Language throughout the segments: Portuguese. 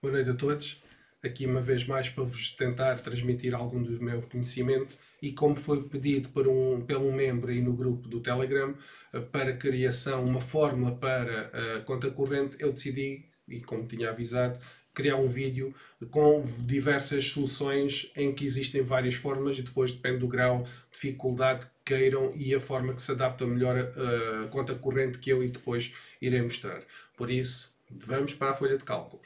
Boa noite a todos. Aqui uma vez mais para vos tentar transmitir algum do meu conhecimento e como foi pedido pelo membro aí no grupo do Telegram para criação, uma fórmula para a conta corrente, eu decidi, e como tinha avisado, criar um vídeo com diversas soluções em que existem várias fórmulas e depois depende do grau de dificuldade que queiram e a forma que se adapta melhor à conta corrente que eu e depois irei mostrar. Por isso, vamos para a folha de cálculo.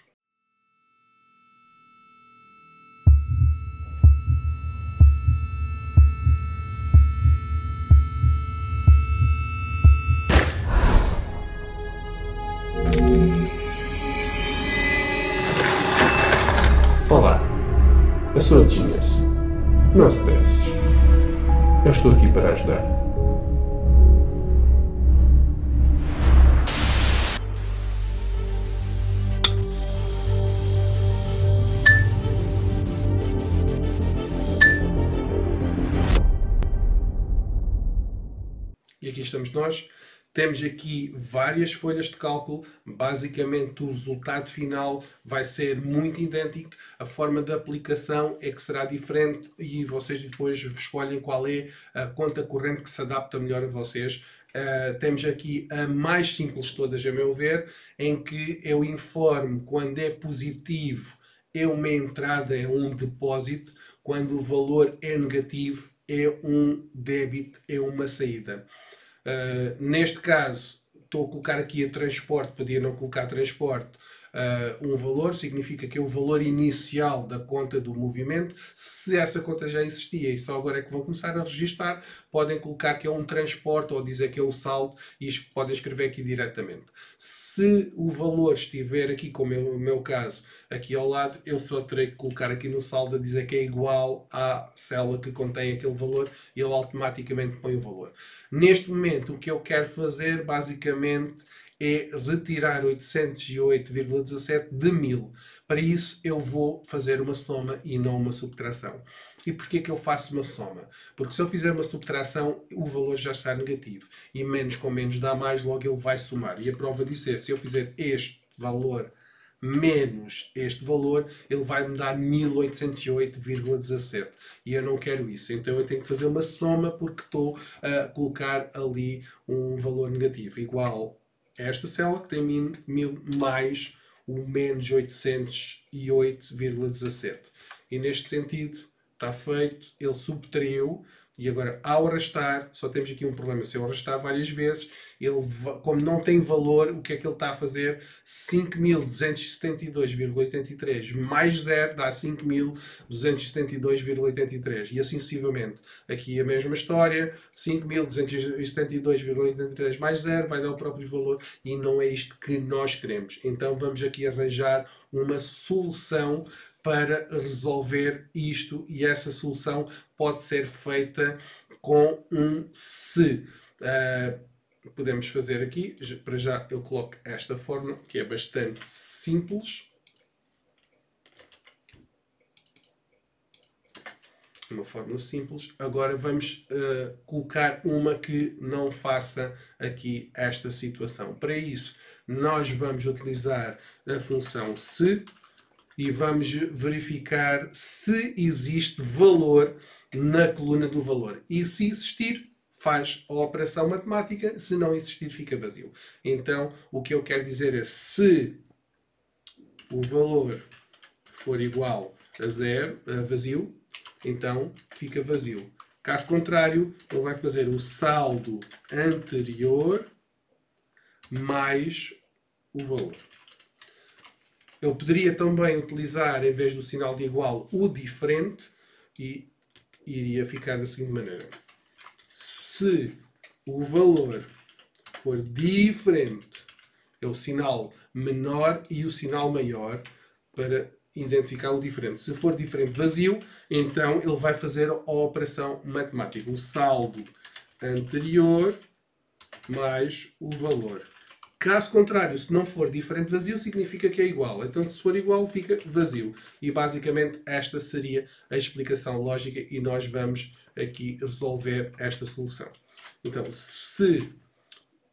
Olá, eu sou o Genius. Não stresses. Eu estou aqui para ajudar. E aqui estamos nós. Temos aqui várias folhas de cálculo. Basicamente, o resultado final vai ser muito idêntico. A forma de aplicação é que será diferente e vocês depois escolhem qual é a conta corrente que se adapta melhor a vocês. Temos aqui a mais simples de todas, a meu ver, em que eu informo quando é positivo é uma entrada, é um depósito, quando o valor é negativo é um débito, é uma saída. Neste caso, estou a colocar aqui a transporte, podia não colocar transporte, um valor, significa que é o valor inicial da conta do movimento. Se essa conta já existia e só agora é que vão começar a registar, podem colocar que é um transporte ou dizer que é o saldo e podem escrever aqui diretamente. Se o valor estiver aqui, como é o meu caso, aqui ao lado, eu só terei que colocar aqui no saldo a dizer que é igual à célula que contém aquele valor e ele automaticamente põe o valor. Neste momento, o que eu quero fazer, basicamente, é retirar 808,17 de 1000. Para isso, eu vou fazer uma soma e não uma subtração. E porquê que eu faço uma soma? Porque se eu fizer uma subtração, o valor já está negativo. E menos com menos dá mais, logo ele vai somar. E a prova disso é, se eu fizer este valor menos este valor, ele vai me dar 1808,17 e eu não quero isso, então eu tenho que fazer uma soma porque estou a colocar ali um valor negativo, igual a esta célula que tem 1000 mais o menos 808,17 e neste sentido está feito, ele subtraiu. E agora, ao arrastar, só temos aqui um problema. Se eu arrastar várias vezes, ele, como não tem valor, o que é que ele está a fazer? 5.272,83 mais 0 dá 5.272,83. E assim sucessivamente. Aqui a mesma história. 5.272,83 mais 0 vai dar o próprio valor. E não é isto que nós queremos. Então vamos aqui arranjar uma solução para resolver isto e essa solução pode ser feita com um se. Podemos fazer aqui, para já eu coloco esta fórmula que é bastante simples. Uma fórmula simples. Agora vamos colocar uma que não faça aqui esta situação. Para isso, nós vamos utilizar a função se e vamos verificar se existe valor na coluna do valor. E se existir, faz a operação matemática, se não existir, fica vazio. Então, o que eu quero dizer é se o valor for igual a zero, a vazio, então fica vazio. Caso contrário, ele vai fazer o saldo anterior mais o valor. Eu poderia também utilizar, em vez do sinal de igual, o diferente e iria ficar da seguinte maneira. Se o valor for diferente, é o sinal menor e o sinal maior para identificar o diferente. Se for diferente vazio, então ele vai fazer a operação matemática. O saldo anterior mais o valor. Caso contrário, se não for diferente vazio, significa que é igual. Então, se for igual, fica vazio. E, basicamente, esta seria a explicação lógica e nós vamos aqui resolver esta solução. Então, se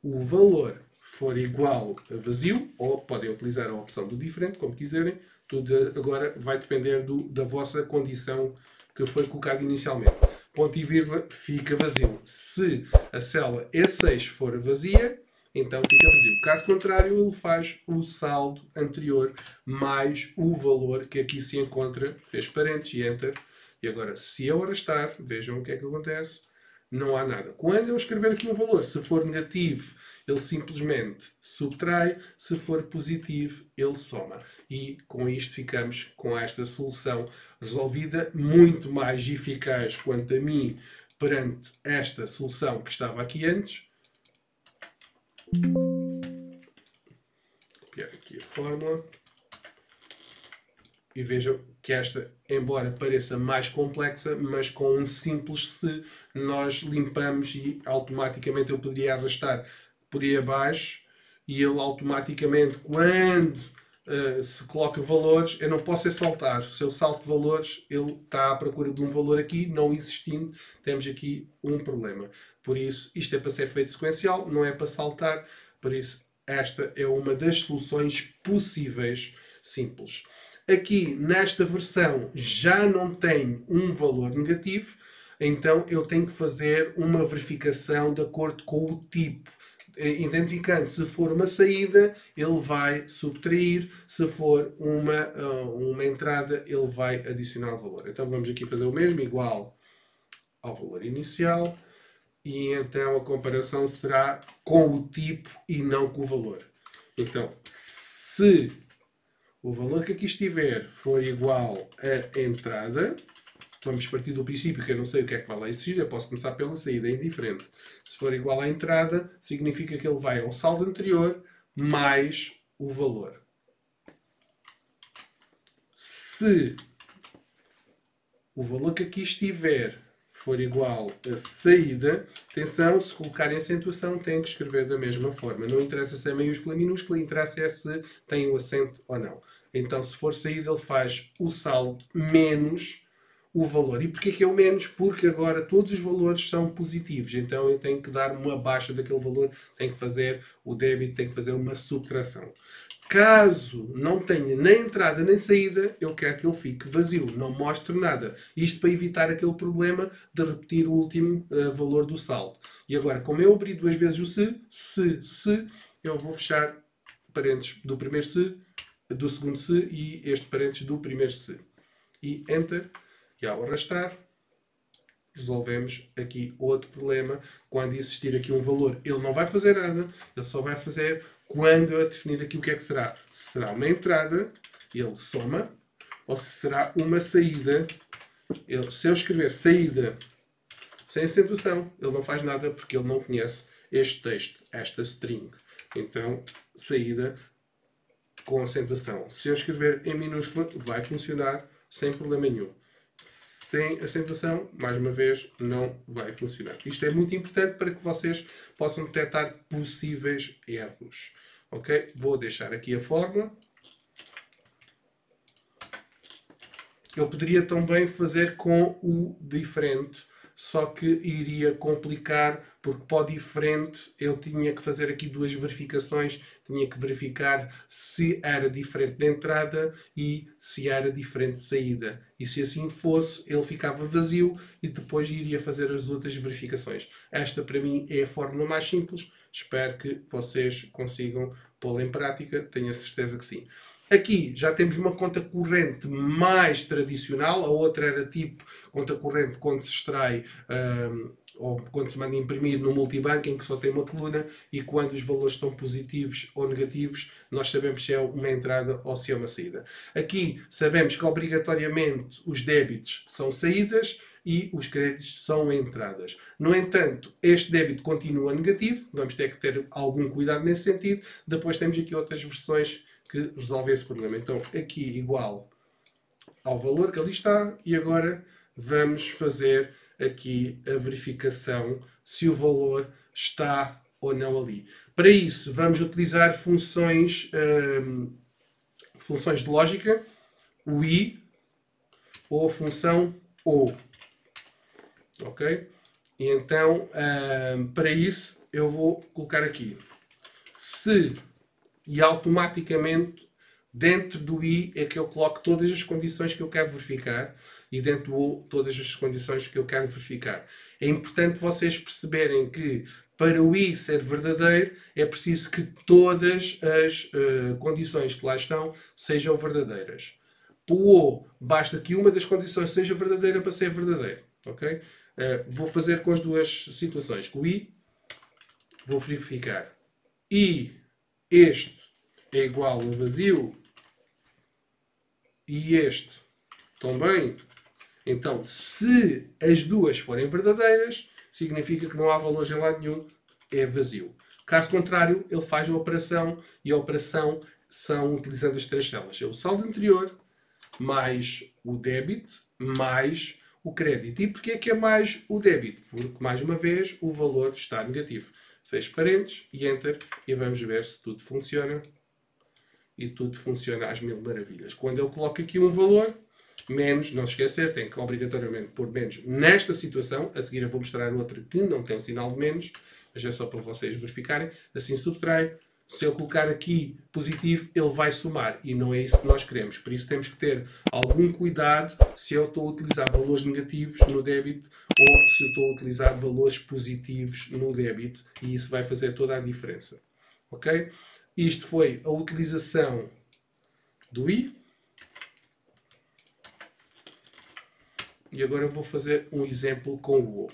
o valor for igual a vazio, ou podem utilizar a opção do diferente, como quiserem, tudo agora vai depender da vossa condição que foi colocada inicialmente. Ponto e vírgula, fica vazio. Se a célula E6 for vazia, então fica vazio. Caso contrário, ele faz o saldo anterior mais o valor que aqui se encontra, fez parênteses e enter. E agora, se eu arrastar, vejam o que é que acontece, não há nada. Quando eu escrever aqui um valor, se for negativo, ele simplesmente subtrai, se for positivo, ele soma. E com isto ficamos com esta solução resolvida, muito mais eficaz quanto a mim perante esta solução que estava aqui antes. Copiar aqui a fórmula. E vejam que esta, embora pareça mais complexa, mas com um simples se, nós limpamos e automaticamente eu poderia arrastar por aí abaixo e ele automaticamente, quando se coloca valores, eu não posso saltar. Se eu salto valores, ele está à procura de um valor aqui, não existindo, temos aqui um problema. Por isso, isto é para ser feito sequencial, não é para saltar. Por isso, esta é uma das soluções possíveis simples. Aqui, nesta versão, já não tem um valor negativo, então eu tenho que fazer uma verificação de acordo com o tipo. Identificando, se for uma saída, ele vai subtrair, se for uma entrada, ele vai adicionar o valor. Então vamos aqui fazer o mesmo, igual ao valor inicial, e então a comparação será com o tipo e não com o valor. Então, se o valor que aqui estiver for igual à entrada, vamos partir do princípio que eu não sei o que é que vai lá existir, eu posso começar pela saída, é indiferente. Se for igual à entrada, significa que ele vai ao saldo anterior mais o valor. Se o valor que aqui estiver for igual a saída, atenção, se colocar em acentuação tem que escrever da mesma forma. Não interessa se é maiúscula ou minúscula, interessa é se tem o acento ou não. Então, se for saída, ele faz o saldo menos o valor. E porquê que é o menos? Porque agora todos os valores são positivos. Então, eu tenho que dar uma baixa daquele valor, tenho que fazer o débito, tenho que fazer uma subtração. Caso não tenha nem entrada nem saída, eu quero que ele fique vazio, não mostre nada. Isto para evitar aquele problema de repetir o último valor do saldo. E agora, como eu abri duas vezes o se, eu vou fechar parênteses do primeiro se, do segundo se e este parênteses do primeiro se. E Enter. E ao arrastar, resolvemos aqui outro problema. Quando existir aqui um valor, ele não vai fazer nada, ele só vai fazer quando eu definir aqui o que é que será. Se será uma entrada, ele soma, ou se será uma saída. Se eu escrever saída sem acentuação, ele não faz nada porque ele não conhece este texto, esta string. Então, saída com acentuação. Se eu escrever em minúscula, vai funcionar sem problema nenhum. Sem acentuação, mais uma vez, não vai funcionar. Isto é muito importante para que vocês possam detectar possíveis erros. Ok? Vou deixar aqui a fórmula. Eu poderia também fazer com o diferente, só que iria complicar, porque para o diferente eu tinha que fazer aqui duas verificações. Tinha que verificar se era diferente de entrada e se era diferente de saída. E se assim fosse, ele ficava vazio e depois iria fazer as outras verificações. Esta para mim é a fórmula mais simples. Espero que vocês consigam pô-la em prática. Tenho a certeza que sim. Aqui já temos uma conta corrente mais tradicional, a outra era tipo conta corrente quando se extrai ou quando se manda imprimir no multibanco, em que só tem uma coluna, e quando os valores estão positivos ou negativos, nós sabemos se é uma entrada ou se é uma saída. Aqui sabemos que obrigatoriamente os débitos são saídas e os créditos são entradas. No entanto, este débito continua negativo, vamos ter que ter algum cuidado nesse sentido. Depois temos aqui outras versões que resolve esse problema. Então, aqui igual ao valor que ali está, e agora vamos fazer aqui a verificação se o valor está ou não ali. Para isso, vamos utilizar funções de lógica, o i ou a função ou. Ok? E então, para isso, eu vou colocar aqui. E automaticamente dentro do I é que eu coloco todas as condições que eu quero verificar e dentro do O todas as condições que eu quero verificar. É importante vocês perceberem que para o I ser verdadeiro é preciso que todas as condições que lá estão sejam verdadeiras. Para o O basta que uma das condições seja verdadeira para ser verdadeiro. Okay? Vou fazer com as duas situações. Com o I vou verificar I este é igual a vazio e este também. Então, se as duas forem verdadeiras, significa que não há valores em lado nenhum, é vazio. Caso contrário, ele faz a operação e a operação são utilizando as três células. É o saldo anterior, mais o débito, mais o crédito. E porquê é que é mais o débito? Porque, mais uma vez, o valor está negativo. Fecho parênteses e Enter e vamos ver se tudo funciona. E tudo funciona às mil maravilhas. Quando eu coloco aqui um valor, menos, não se esquecer, tem que obrigatoriamente pôr menos nesta situação. A seguir eu vou mostrar outra que não tem o sinal de menos, mas é só para vocês verificarem. Assim subtrai. Se eu colocar aqui positivo, ele vai somar. E não é isso que nós queremos. Por isso temos que ter algum cuidado se eu estou a utilizar valores negativos no débito ou se eu estou a utilizar valores positivos no débito. E isso vai fazer toda a diferença. Ok? Isto foi a utilização do I. E agora eu vou fazer um exemplo com o O.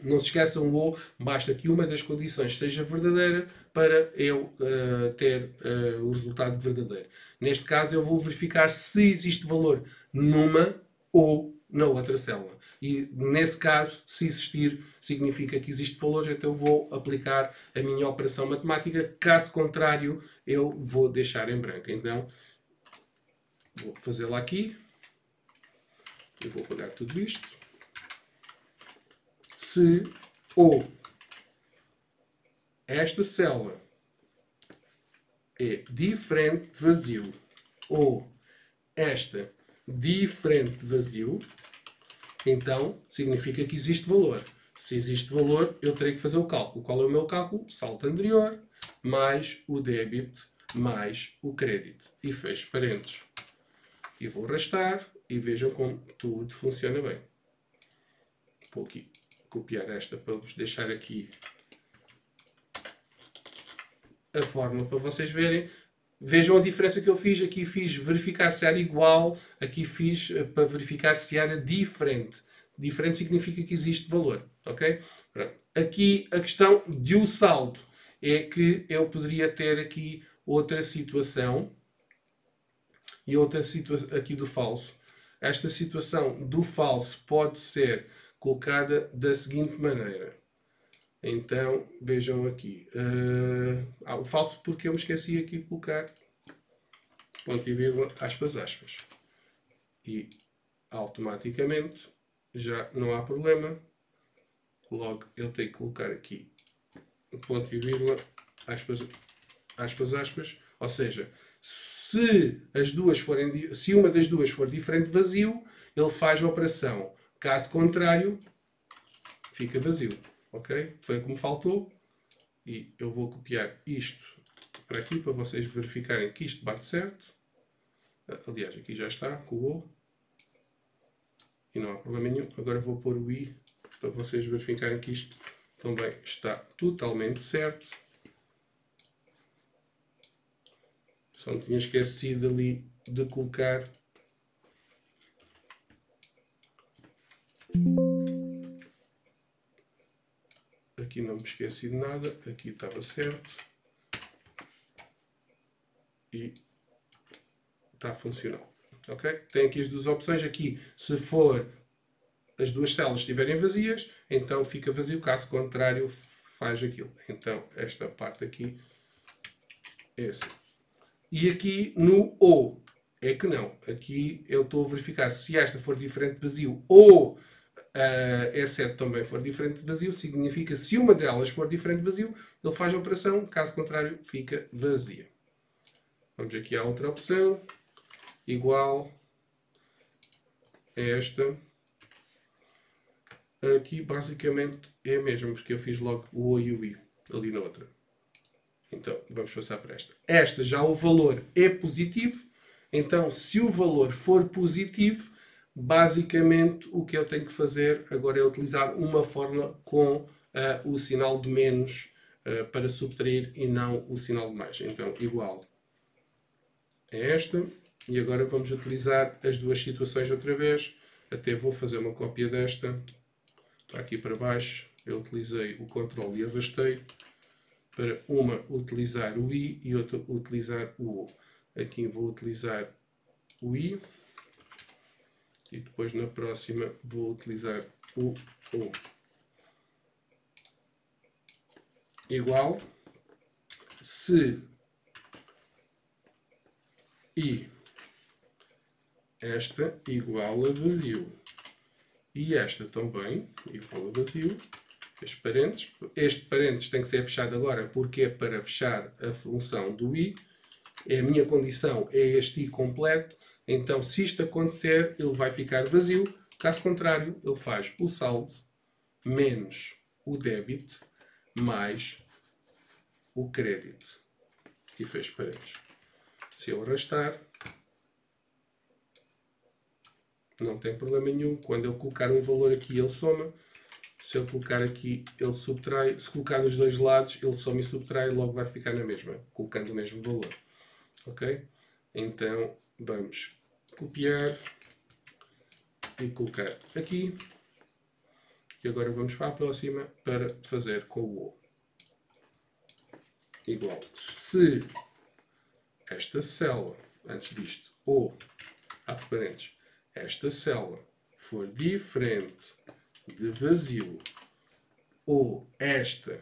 Não se esqueçam, o O, basta que uma das condições seja verdadeira para eu ter o resultado verdadeiro. Neste caso, eu vou verificar se existe valor numa ou na outra célula. E, nesse caso, se existir, significa que existe valor, então eu vou aplicar a minha operação matemática. Caso contrário, eu vou deixar em branco. Então, vou fazê-la aqui. Eu vou apagar tudo isto. Se ou esta célula é diferente de vazio ou esta diferente de vazio, então significa que existe valor. Se existe valor, eu terei que fazer o cálculo. Qual é o meu cálculo? Saldo anterior, mais o débito, mais o crédito. E fecho parênteses. E vou arrastar e vejam como tudo funciona bem. Vou aqui copiar esta para vos deixar aqui a fórmula para vocês verem. Vejam a diferença que eu fiz. Aqui fiz verificar se era igual. Aqui fiz para verificar se era diferente. Diferente significa que existe valor. Ok? Pronto. Aqui a questão de o saldo é que eu poderia ter aqui outra situação. E outra situação aqui do falso. Esta situação do falso pode ser colocada da seguinte maneira. Então, vejam aqui. O falso porque eu me esqueci aqui de colocar ponto e vírgula, aspas, aspas. E automaticamente já não há problema. Logo, eu tenho que colocar aqui ponto e vírgula, aspas, aspas, aspas. Ou seja, se uma das duas for diferente de vazio, ele faz a operação. Caso contrário, fica vazio. Ok? Foi o que me faltou. E eu vou copiar isto para aqui, para vocês verificarem que isto bate certo. Aliás, aqui já está, com o O. E não há problema nenhum. Agora vou pôr o I, para vocês verificarem que isto também está totalmente certo. Só me tinha esquecido ali de colocar aqui, não me esqueci de nada, aqui estava certo e está a funcionar. Ok? Tem aqui as duas opções. Aqui, se for as duas células estiverem vazias, então fica vazio, caso contrário faz aquilo. Então esta parte aqui é assim. E aqui no O é que não. Aqui eu estou a verificar se esta for diferente de vazio ou E7 também for diferente de vazio, significa se uma delas for diferente de vazio, ele faz a operação, caso contrário fica vazia. Vamos aqui à outra opção, igual a esta. Aqui basicamente é a mesma, porque eu fiz logo o O e o I ali na outra. Então, vamos passar para esta. Esta já o valor é positivo. Então, se o valor for positivo, basicamente o que eu tenho que fazer agora é utilizar uma fórmula com o sinal de menos para subtrair e não o sinal de mais. Então, igual a esta. E agora vamos utilizar as duas situações outra vez. Até vou fazer uma cópia desta. Para aqui para baixo. Eu utilizei o Ctrl e arrastei. Para uma utilizar o I e outra utilizar o O. Aqui vou utilizar o I. E depois na próxima vou utilizar o O. Igual. Se I esta igual a vazio e esta também igual a vazio, este parênteses tem que ser fechado agora porque é para fechar a função do I, a minha condição é este I completo, então se isto acontecer ele vai ficar vazio, caso contrário ele faz o saldo menos o débito mais o crédito e fecho parênteses. Se eu arrastar, não tem problema nenhum. Quando eu colocar um valor aqui, ele soma. Se eu colocar aqui, ele subtrai. Se colocar nos dois lados, ele soma e subtrai. Logo vai ficar na mesma, colocando o mesmo valor. Ok? Então, vamos copiar e colocar aqui. E agora vamos para a próxima para fazer com o O. Igual. Se esta célula, antes disto, ou, abre parênteses, esta célula for diferente de vazio ou esta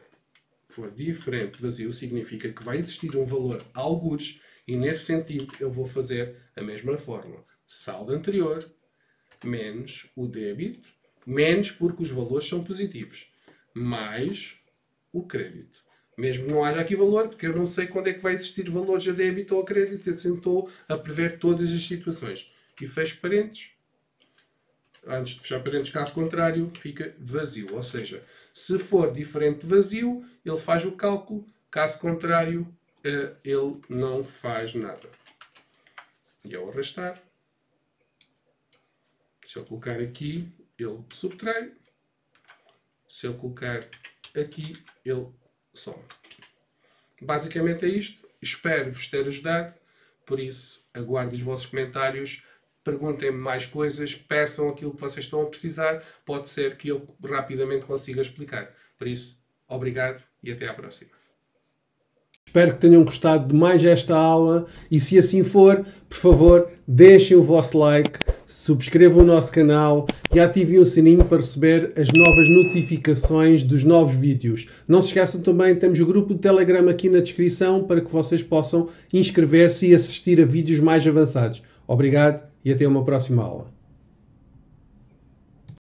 for diferente de vazio, significa que vai existir um valor algures e nesse sentido eu vou fazer a mesma fórmula. Saldo anterior menos o débito, menos porque os valores são positivos, mais o crédito. Mesmo que não haja aqui valor, porque eu não sei quando é que vai existir valores a débito ou a crédito, então estou a prever todas as situações. E fecho parênteses. Antes de fechar parênteses, caso contrário, fica vazio. Ou seja, se for diferente de vazio, ele faz o cálculo. Caso contrário, ele não faz nada. E ao arrastar, se eu colocar aqui, ele subtrai. Se eu colocar aqui, ele soma. Basicamente é isto. Espero vos ter ajudado. Por isso, aguardo os vossos comentários. Perguntem-me mais coisas, peçam aquilo que vocês estão a precisar. Pode ser que eu rapidamente consiga explicar. Por isso, obrigado e até à próxima. Espero que tenham gostado de mais esta aula e se assim for, por favor, deixem o vosso like, subscrevam o nosso canal e ativem o sininho para receber as novas notificações dos novos vídeos. Não se esqueçam também, temos o grupo do Telegram aqui na descrição para que vocês possam inscrever-se e assistir a vídeos mais avançados. Obrigado e até uma próxima aula.